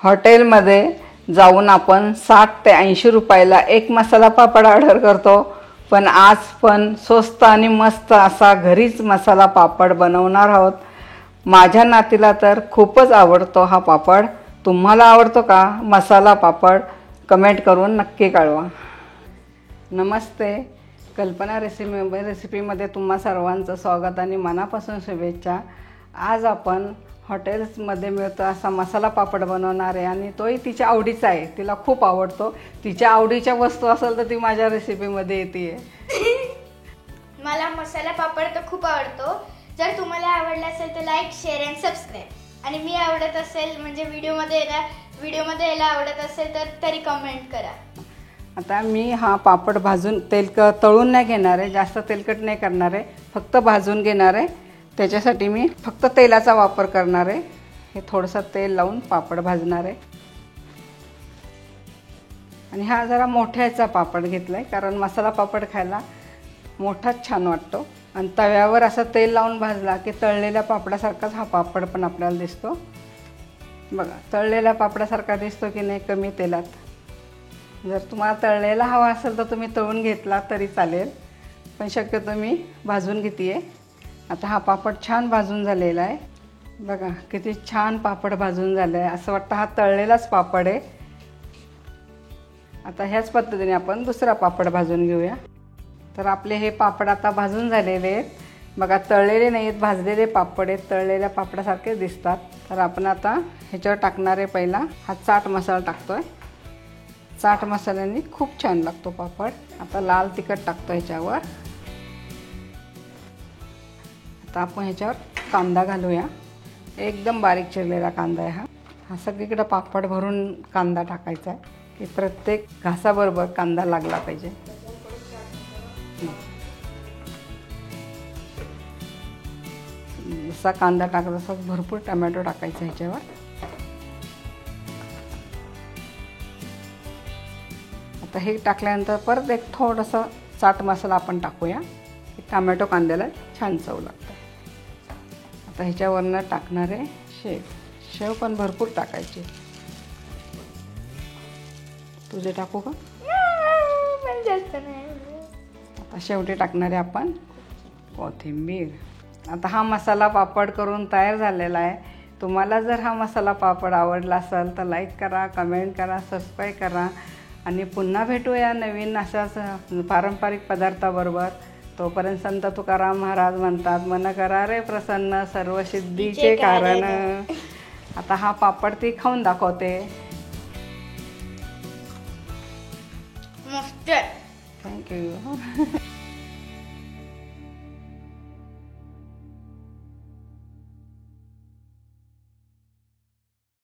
हॉटेलमध्ये जाऊन आपण 60 ते 80 रुपयाला एक मसाला पापड ऑर्डर करतो, पण आज पण स्वस्त आणि मस्त असा घरीच मसाला पापड बनवणार आहोत। माझ्या नातीला तर खूपच आवडतो हा पापड। तुम्हाला आवडतो का मसाला पापड? कमेंट करून नक्की कळवा। नमस्ते, कल्पना रेसिपीमध्ये तुम्हा सर्वांचं स्वागत आणि मनापासून शुभेच्छा। आज आपण हॉटेल्समध्ये मिळतो असा मसाला पापड बनवणार आहे आणि तोही तिच्या आवडीचा आहे। तिला खूप आवडतो। तिच्या आवडीच्या वस्तू असेल तर ती माझ्या रेसिपीमध्ये येते। मला मसाला पापड तर खूप आवडतो। जर तुम्हाला आवडला असेल तर लाईक, शेअर आणि सबस्क्राइब। आणि मी आवडत असेल म्हणजे व्हिडिओमध्ये यायला आवडत असेल तर तरी कमेंट करा। आता मी हा पापड भाजून तळून नाही घेणार आहे, जास्त तेलकट नाही करणार आहे, फक्त भाजून घेणार आहे। त्याच्यासाठी मी फक्त तेलाचा वापर करणार आहे। हे थोडंसं तेल लावून पापड भाजणार आहे। आणि हा जरा मोठ्याचा पापड घेतलाय कारण मसाला पापड खायला मोठाच छान वाटतो। आणि तव्यावर असं तेल लावून भाजला की तळलेल्या पापडासारखाच हा पापड पण आपल्याला दिसतो। बघा, तळलेल्या पापडासारखा दिसतो की नाही कमी तेलात। जर तुम्हाला तळलेला हवा असेल तर तुम्ही तळून घेतला तरी चालेल, पण शक्यतो मी भाजून घेते। आता हा पापड छान भाजून झालेला आहे। बघा किती छान पापड भाजून झालं आहे, असं वाटतं हा तळलेलाच पापड आहे। आता ह्याच पद्धतीने आपण दुसरा पापड भाजून घेऊया। तर आपले हे पापड आता भाजून झालेले आहेत। बघा, तळलेले नाही आहेत, भाजलेले पापड आहेत, तळलेल्या पापडासारखे दिसतात। तर आपण आता ह्याच्यावर टाकणार आहे, पहिला हा चाट मसाला टाकतोय। चाट मसाल्याने खूप छान लागतो पापड। आता लाल तिखट टाकतो ह्याच्यावर। आता आपण ह्याच्यावर कांदा घालूया, एकदम बारीक चिरलेला कांदा आहे हा सगळीकडे पापड भरून कांदा टाकायचा आहे की प्रत्येक घासाबरोबर कांदा लागला पाहिजे। जसा कांदा टाकला तसा भरपूर टोमॅटो टाकायचा ह्याच्यावर। आता हे टाकल्यानंतर परत एक थोडंसं चाट मसाला आपण टाकूया, टोमॅटो कांद्याला छान चव लागते। आता ह्याच्यावरनं टाकणार आहे शेव पण भरपूर टाकायची। तुझे टाकू का? जास्त नाही। आता शेवटी टाकणार आहे आपण कोथिंबीर। आता हा मसाला पापड करून तयार झालेला आहे। तुम्हाला जर हा मसाला पापड आवडला असेल तर लाईक करा, कमेंट करा, सबस्क्राईब करा आणि पुन्हा भेटूया नवीन अशाच पारंपरिक पदार्थाबरोबर। तोपर्यंत संत तुकाराम महाराज म्हणतात, मन करा रे प्रसन्न सर्व सिद्धीचे कारण। आता हा पापड ती खाऊन दाखवते। मस्त। थँक्यू।